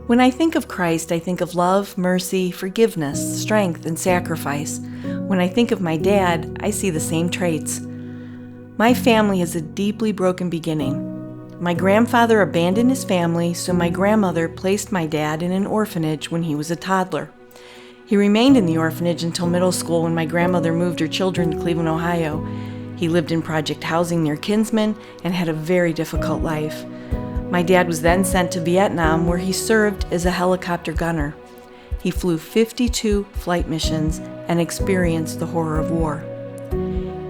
When I think of Christ, I think of love, mercy, forgiveness, strength, and sacrifice. When I think of my dad, I see the same traits. My family has a deeply broken beginning. My grandfather abandoned his family, so my grandmother placed my dad in an orphanage when he was a toddler. He remained in the orphanage until middle school when my grandmother moved her children to Cleveland, Ohio. He lived in project housing near Kinsman and had a very difficult life. My dad was then sent to Vietnam, where he served as a helicopter gunner. He flew 52 flight missions and experienced the horror of war.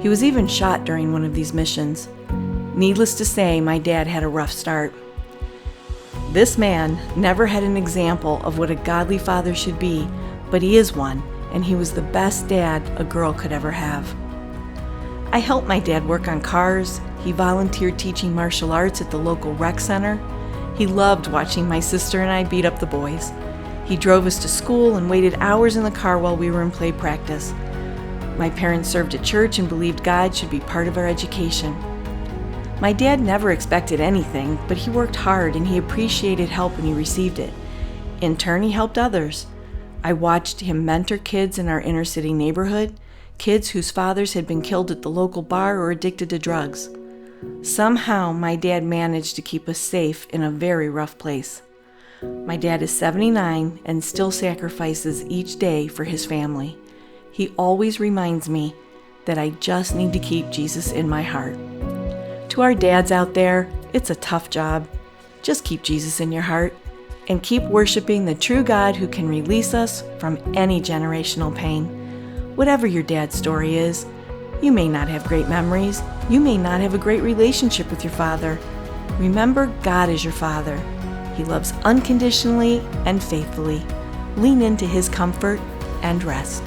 He was even shot during one of these missions. Needless to say, my dad had a rough start. This man never had an example of what a godly father should be, but he is one, and he was the best dad a girl could ever have. I helped my dad work on cars. He volunteered teaching martial arts at the local rec center. He loved watching my sister and I beat up the boys. He drove us to school and waited hours in the car while we were in play practice. My parents served at church and believed God should be part of our education. My dad never expected anything, but he worked hard and he appreciated help when he received it. In turn, he helped others. I watched him mentor kids in our inner city neighborhood, kids whose fathers had been killed at the local bar or addicted to drugs. Somehow, my dad managed to keep us safe in a very rough place. My dad is 79 and still sacrifices each day for his family. He always reminds me that I just need to keep Jesus in my heart. To our dads out there, it's a tough job. Just keep Jesus in your heart and keep worshiping the true God who can release us from any generational pain. Whatever your dad's story is, you may not have great memories. You may not have a great relationship with your father. Remember, God is your father. He loves unconditionally and faithfully. Lean into his comfort and rest.